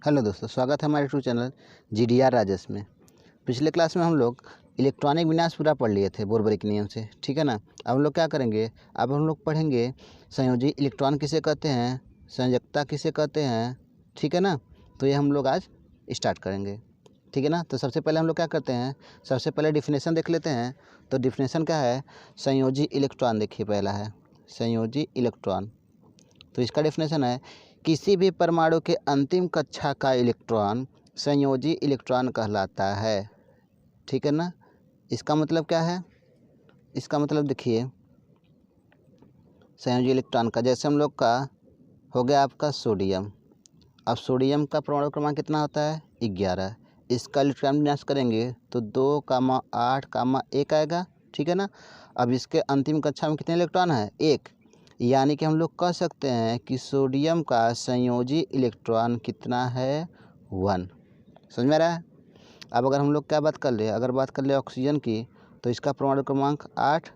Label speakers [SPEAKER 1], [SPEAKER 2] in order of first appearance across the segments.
[SPEAKER 1] Hello दोस्तों, स्वागत है हमारे यूट्यूब चैनल GDR राजस में। पिछले क्लास में हम लोग इलेक्ट्रॉनिक विन्यास पूरा पढ़ लिए थे बोरबरी के नियम से, ठीक है ना। अब हम लोग क्या करेंगे, अब हम लोग पढ़ेंगे संयोजी इलेक्ट्रॉन किसे कहते हैं, संयोजकता किसे कहते हैं, ठीक है ना। तो ये हम लोग आज स्टार्ट करेंगे, ठीक है ना। तो सबसे पहले हम लोग क्या करते हैं, सबसे पहले डिफिनेशन देख लेते हैं। तो डिफिनेशन क्या है, संयोजी इलेक्ट्रॉन देखिए पहला है संयोजी इलेक्ट्रॉन। तो इसका डेफिनेशन है, किसी भी परमाणु के अंतिम कक्षा का इलेक्ट्रॉन संयोजी इलेक्ट्रॉन कहलाता है, ठीक है ना। इसका मतलब क्या है, इसका मतलब देखिए संयोजी इलेक्ट्रॉन का, जैसे हम लोग का हो गया आपका सोडियम। अब सोडियम का परमाणु क्रमांक कितना होता है 11। इसका इलेक्ट्रॉन विन्यास करेंगे तो 2,8,1 आएगा, ठीक है ना। अब इसके अंतिम कक्षा में कितने इलेक्ट्रॉन है 1, यानी कि हम लोग कह सकते हैं कि सोडियम का संयोजी इलेक्ट्रॉन कितना है 1। समझ में आ रहा है। अब अगर हम लोग क्या बात कर ले, अगर बात कर ले ऑक्सीजन की, तो इसका परमाणु क्रमांक 8,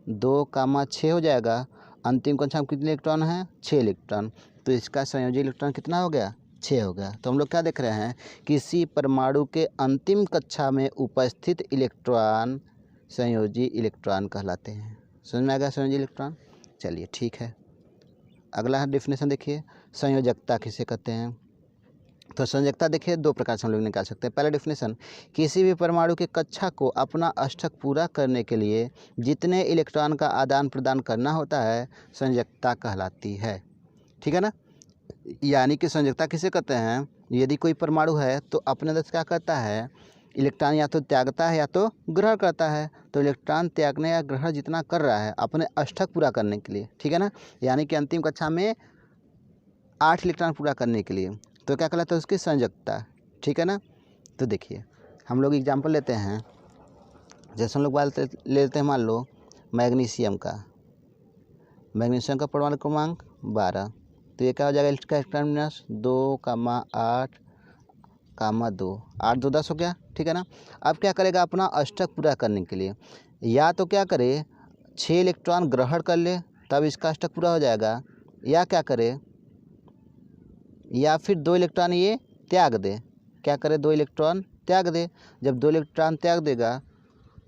[SPEAKER 1] 2,6 हो जाएगा। अंतिम कक्षा में कितने इलेक्ट्रॉन हैं 6 इलेक्ट्रॉन, तो इसका संयोजी इलेक्ट्रॉन कितना हो गया 6 हो गया। तो हम लोग क्या देख रहे हैं, किसी परमाणु के अंतिम कक्षा में उपस्थित इलेक्ट्रॉन संयोजी इलेक्ट्रॉन कहलाते हैं। समझ में आ गया संयोजी इलेक्ट्रॉन। चलिए ठीक है, अगला डेफिनेशन देखिए, संयोजकता किसे कहते हैं। तो संयोजकता देखिए दो प्रकार से हम लोग निकाल सकते हैं। पहला डेफिनेशन, किसी भी परमाणु के कक्षा को अपना अष्टक पूरा करने के लिए जितने इलेक्ट्रॉन का आदान प्रदान करना होता है संयोजकता कहलाती है, ठीक है ना। यानी कि संयोजकता किसे कहते हैं, यदि कोई परमाणु है तो अपने अंदर क्या करता है, इलेक्ट्रॉन या तो त्यागता है या तो ग्रहण करता है। तो इलेक्ट्रॉन त्यागने या ग्रहण जितना कर रहा है अपने अष्टक पूरा करने के लिए, ठीक है ना, यानी कि अंतिम कक्षा में 8 इलेक्ट्रॉन पूरा करने के लिए, तो क्या कहलाता है उसकी संयोजकता, ठीक है ना। तो देखिए हम लोग एग्जाम्पल लेते हैं, जैसे हम लोग बात लेते हैं मान लो मैग्नीशियम का, मैग्नीशियम का परमाणु क्रमांक 12। तो ये क्या हो जाएगा, इसका इलेक्ट्रॉन विन्यास 2,8,2, 8 2 10 हो गया, ठीक है ना। अब क्या करेगा, अपना अष्टक पूरा करने के लिए या तो क्या करे 6 इलेक्ट्रॉन ग्रहण कर ले तब इसका अष्टक पूरा हो जाएगा, या क्या करे, या फिर 2 इलेक्ट्रॉन ये त्याग दे। क्या करे, 2 इलेक्ट्रॉन त्याग दे। जब 2 इलेक्ट्रॉन त्याग देगा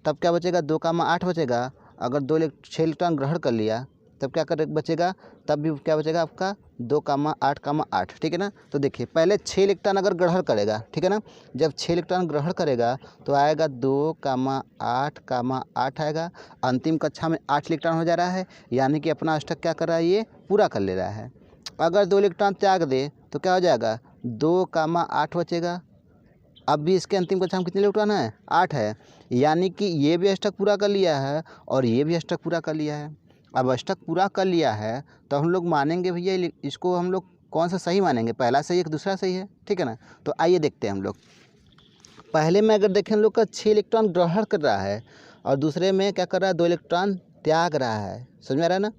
[SPEAKER 1] तब क्या बचेगा 2,8 बचेगा। अगर 6 इलेक्ट्रॉन ग्रहण कर लिया तब क्या करे बचेगा, तब भी क्या बचेगा आपका 2,8,8, ठीक है ना। तो देखिए पहले 6 इलेक्ट्रॉन अगर ग्रहण करेगा, ठीक है ना, जब 6 इलेक्ट्रॉन ग्रहण करेगा तो आएगा 2,8,8 आएगा। अंतिम कक्षा में 8 इलेक्ट्रॉन हो जा रहा है, यानी कि अपना अष्टक क्या कर रहा है, ये पूरा कर ले रहा है। अगर 2 इलेक्ट्रॉन त्याग दे तो क्या हो जाएगा 2,8 बचेगा। अब भी इसके अंतिम कक्षा में कितने इलेक्ट्रॉन है 8 है, यानी कि ये भी अष्टक पूरा कर लिया है और ये भी अष्टक पूरा कर लिया है। अब अष्टक पूरा कर लिया है तो हम लोग मानेंगे भैया इसको हम लोग कौन सा सही मानेंगे, पहला सही है कि दूसरा सही है, ठीक है ना। तो आइए देखते हैं हम लोग। पहले में अगर देखें हम लोग का 6 इलेक्ट्रॉन ग्रहण कर रहा है और दूसरे में क्या कर रहा है 2 इलेक्ट्रॉन त्याग रहा है। समझ में आ रहा है ना।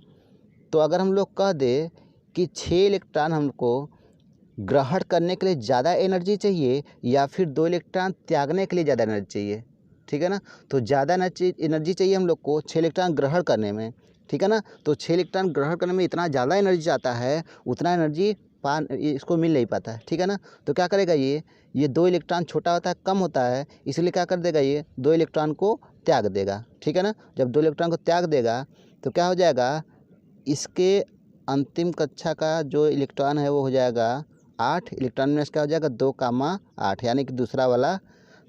[SPEAKER 1] तो अगर हम लोग कह दे कि 6 इलेक्ट्रॉन हमको ग्रहण करने के लिए ज़्यादा एनर्जी चाहिए या फिर 2 इलेक्ट्रॉन त्यागने के लिए ज़्यादा एनर्जी चाहिए, ठीक है ना। तो ज़्यादा एनर्जी चाहिए हम लोग को 6 इलेक्ट्रॉन ग्रहण करने में, ठीक है ना। तो 6 इलेक्ट्रॉन ग्रहण करने में इतना ज़्यादा एनर्जी आता है, उतना एनर्जी इसको मिल नहीं पाता है, ठीक है ना। तो क्या करेगा ये 2 इलेक्ट्रॉन छोटा होता है, कम होता है, इसलिए क्या कर देगा ये 2 इलेक्ट्रॉन को त्याग देगा, ठीक है ना। जब 2 इलेक्ट्रॉन को त्याग देगा तो क्या हो जाएगा, इसके अंतिम कक्षा का जो इलेक्ट्रॉन है वो हो जाएगा 8 इलेक्ट्रॉन में, इसका हो जाएगा 2,8, यानी कि दूसरा वाला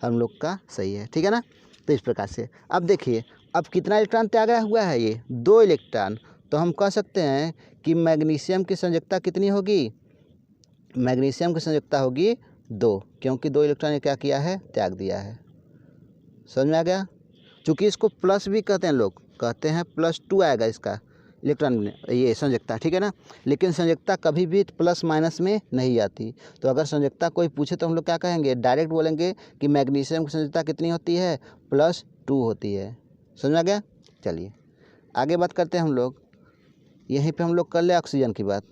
[SPEAKER 1] हम लोग का सही है, ठीक है ना। तो इस प्रकार से अब देखिए, अब कितना इलेक्ट्रॉन त्यागा हुआ है ये 2 इलेक्ट्रॉन। तो हम कह सकते हैं कि मैग्नीशियम की संयोजकता कितनी होगी, मैग्नीशियम की संयोजकता होगी 2, क्योंकि 2 इलेक्ट्रॉन ने क्या किया है त्याग दिया है। समझ में आ गया। चूँकि इसको प्लस भी कहते हैं, लोग कहते हैं +2 आएगा इसका इलेक्ट्रॉन में ये संयोजकता, ठीक है ना। लेकिन संयोजकता कभी भी प्लस माइनस में नहीं आती। तो अगर संयोजकता कोई पूछे तो हम लोग क्या कहेंगे, डायरेक्ट बोलेंगे कि मैग्नीशियम की संयोजकता कितनी होती है +2 होती है। समझ में आ गया। चलिए आगे बात करते हैं हम लोग, यहीं पे हम लोग कर ले ऑक्सीजन की बात।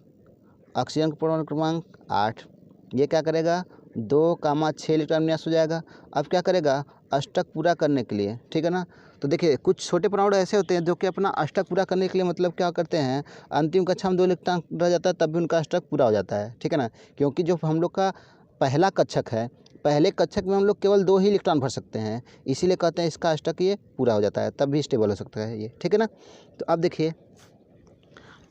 [SPEAKER 1] ऑक्सीजन का परमाणु क्रमांक 8, ये क्या करेगा 2,6 इलेक्ट्रॉन विन्यास हो जाएगा। अब क्या करेगा अष्टक पूरा करने के लिए, ठीक है ना। तो देखिए कुछ छोटे परमाणु ऐसे होते हैं जो कि अपना अष्टक पूरा करने के लिए मतलब क्या करते हैं, अंतिम कक्षा में 2 इलेक्ट्रॉन रह जाता है तब भी उनका अष्टक पूरा हो जाता है, ठीक है ना। क्योंकि जो हम लोग का पहला कक्षक है, पहले कक्षक में हम लोग केवल 2 ही इलेक्ट्रॉन भर सकते हैं, इसीलिए कहते हैं इसका अष्टक ये पूरा हो जाता है, तब भी स्टेबल हो सकता है ये, ठीक है ना। तो अब देखिए,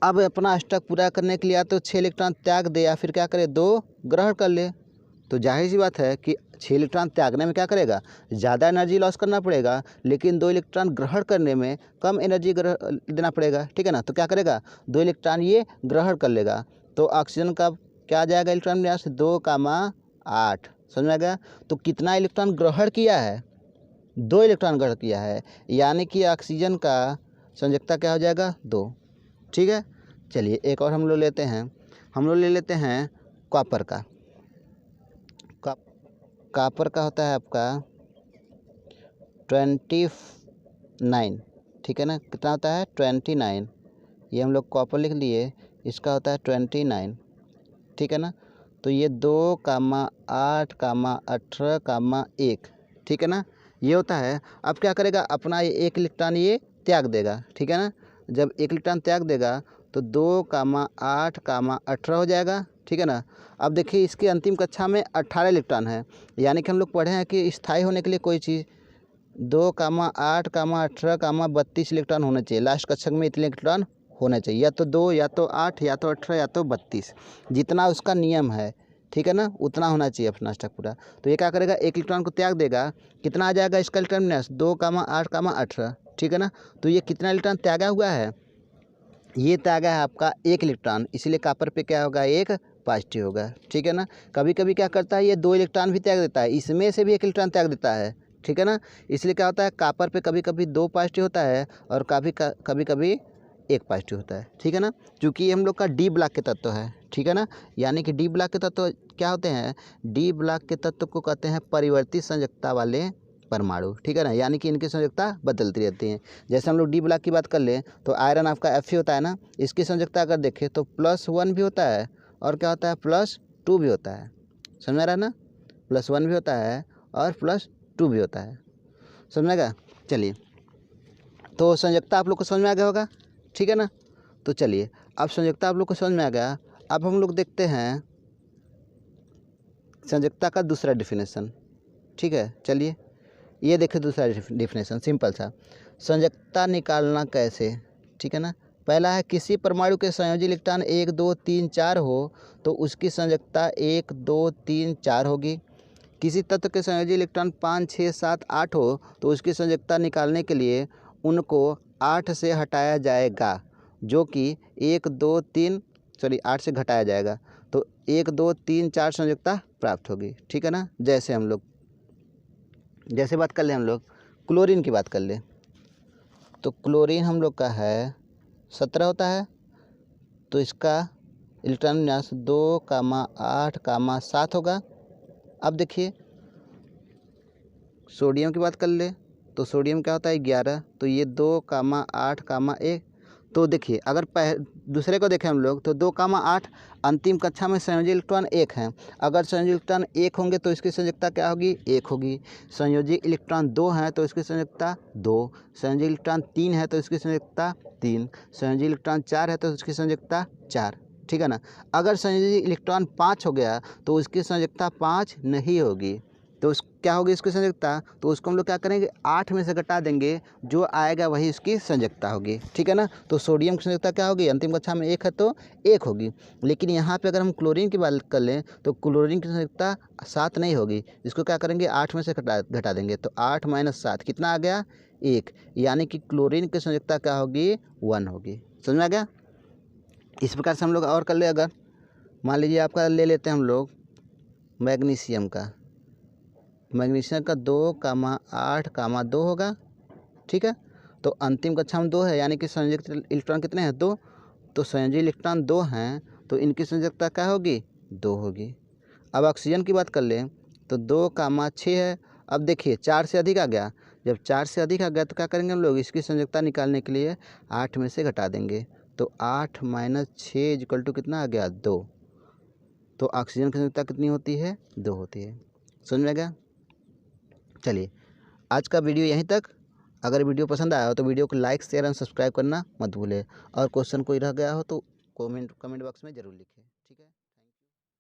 [SPEAKER 1] अब अपना अष्टक पूरा करने के लिए या तो 6 इलेक्ट्रॉन त्याग दे या फिर क्या करे 2 ग्रहण कर ले। तो जाहिर सी बात है कि 6 इलेक्ट्रॉन त्यागने में क्या करेगा, ज़्यादा एनर्जी लॉस करना पड़ेगा, लेकिन 2 इलेक्ट्रॉन ग्रहण करने में कम एनर्जी देना पड़ेगा, ठीक है ना। तो क्या करेगा, 2 इलेक्ट्रॉन ये ग्रहण कर लेगा। तो ऑक्सीजन का क्या आ जाएगा इलेक्ट्रॉन विन्यास 2,8, समझ में आ गया। तो कितना इलेक्ट्रॉन ग्रहण किया है, 2 इलेक्ट्रॉन ग्रहण किया है, यानी कि ऑक्सीजन का संयोजकता क्या हो जाएगा 2, ठीक है। चलिए एक और हम लोग लेते हैं, हम लोग ले लेते हैं कॉपर का। कॉपर का होता है आपका 29, ठीक है ना। कितना होता है 29, ये हम लोग कॉपर लिख लिए, इसका होता है 29, ठीक है ना। तो ये 2,8,18,1, ठीक है ना, ये होता है। अब क्या करेगा, अपना ये 1 इलेक्ट्रॉन ये त्याग देगा, ठीक है ना। जब 1 इलेक्ट्रॉन त्याग देगा तो 2,8,18 हो जाएगा, ठीक है ना। अब देखिए इसकी अंतिम कक्षा में 18 इलेक्ट्रॉन है, यानी कि हम लोग पढ़े हैं कि स्थायी होने के लिए कोई चीज़ 2,8,18,32 इलेक्ट्रॉन होना चाहिए। लास्ट कक्षक में इतने इलेक्ट्रॉन होना चाहिए, या तो 2 या तो 8 या तो 18 या तो 32, जितना उसका नियम है, ठीक है ना, उतना होना चाहिए अपना अष्टक पूरा। तो ये क्या करेगा, 1 इलेक्ट्रॉन को त्याग देगा, कितना आ जाएगा इसका इलेक्ट्रॉन विन्यास 2,8,18, ठीक है ना। तो ये कितना इलेक्ट्रॉन त्यागा हुआ है, ये त्यागा है आपका 1 इलेक्ट्रॉन, इसीलिए कॉपर पे क्या होगा 1 पॉजिटिव होगा, ठीक है ना। कभी कभी क्या करता है ये 2 इलेक्ट्रॉन भी त्याग देता है, इसमें से भी 1 इलेक्ट्रॉन त्याग देता है, ठीक है ना। इसलिए क्या होता है कॉपर पे कभी कभी 2 पॉजिटिव होता है और कभी कभी 1 पॉजिटिव होता है, ठीक है ना। क्योंकि ये हम लोग का डी ब्लॉक के तत्व है, ठीक है ना। यानी कि डी ब्लॉक के तत्व क्या होते हैं, डी ब्लॉक के तत्व को कहते हैं परिवर्तित संयोजकता वाले परमाणु, ठीक है ना। यानी कि इनकी संयोजकता बदलती रहती है। जैसे हम लोग डी ब्लॉक की बात कर लें तो आयरन आपका Fe होता है ना, इसकी संयोजकता अगर देखें तो +1 भी होता है और क्या होता है +2 भी होता है, समझ में आ रहा है ना। +1 भी होता है और +2 भी होता है, समझ में आ गया। चलिए तो संयोजकता आप लोग को समझ में आ गया होगा, ठीक है ना। तो चलिए अब संयोजकता आप लोग को समझ में आ गया, अब हम लोग देखते हैं संयोजकता का दूसरा डेफिनेशन, ठीक है। चलिए ये देखिए दूसरा डेफिनेशन सिंपल सा, संयोजकता निकालना कैसे, ठीक है ना। पहला है किसी परमाणु के संयोजी इलेक्ट्रॉन 1 2 3 4 हो तो उसकी संयोजकता 1 2 3 4 होगी। किसी तत्व के संयोजी इलेक्ट्रॉन 5 6 7 8 हो तो उसकी संयोजकता निकालने के लिए उनको 8 से हटाया जाएगा, जो कि 8 से घटाया जाएगा, तो 1 2 3 4 संयोजकता प्राप्त होगी, ठीक है ना। जैसे बात कर ले हम लोग क्लोरीन की बात कर ले, तो क्लोरीन हम लोग का है 17 होता है, तो इसका इलेक्ट्रॉन विन्यास 2,8,7 होगा। अब देखिए सोडियम की बात कर ले, तो सोडियम क्या होता है 11, तो ये 2,8,1। तो देखिए अगर दूसरे को देखें हम लोग तो 2,8 अंतिम कक्षा में संयोजी इलेक्ट्रॉन 1 हैं, अगर संयोजी इलेक्ट्रॉन 1 होंगे तो इसकी संयोजकता क्या होगी 1 होगी। संयोजी इलेक्ट्रॉन 2 हैं तो इसकी संयोजकता 2, संयोजी इलेक्ट्रॉन 3 है तो इसकी संयोजकता 3, संयोजी इलेक्ट्रॉन 4 है तो इसकी संयोजकता 4, ठीक है ना। अगर संयोजी इलेक्ट्रॉन 5 हो गया तो उसकी संयोजकता 5 नहीं होगी, तो उस क्या होगी इसकी संयोजकता, तो उसको हम लोग क्या करेंगे 8 में से घटा देंगे, जो आएगा वही इसकी संयोजकता होगी, ठीक है ना। तो सोडियम की संयोजकता क्या होगी, अंतिम कक्षा में 1 है तो 1 होगी। लेकिन यहाँ पे अगर हम क्लोरीन की बात कर लें तो क्लोरीन की संयोजकता 7 नहीं होगी, इसको क्या करेंगे 8 में से घटा देंगे, तो 8 - 7 कितना आ गया 1, यानी कि क्लोरीन की संयोजकता क्या होगी 1 होगी, समझ में आ गया। इस प्रकार से हम लोग और कर ले, अगर मान लीजिए आपका ले लेते हैं हम लोग मैग्नीशियम का 2,8,2 होगा, ठीक है। तो अंतिम कक्षा में 2 है, यानी कि संयोजक इलेक्ट्रॉन कितने हैं 2, तो संयोजी इलेक्ट्रॉन 2 हैं तो इनकी संयोजकता क्या होगी 2 होगी। अब ऑक्सीजन की बात कर लें तो 2,6 है। अब देखिए 4 से अधिक आ गया, जब 4 से अधिक आ गया तो क्या करेंगे हम लोग इसकी संयोजकता निकालने के लिए 8 में से घटा देंगे, तो 8 - 6 = कितना आ गया 2, तो ऑक्सीजन की संयोजकता कितनी होती है 2 होती है, समझ में आ गया। चलिए आज का वीडियो यहीं तक। अगर वीडियो पसंद आया हो तो वीडियो को लाइक शेयर एंड सब्सक्राइब करना मत भूलें, और क्वेश्चन कोई रह गया हो तो कमेंट बॉक्स में ज़रूर लिखें, ठीक है।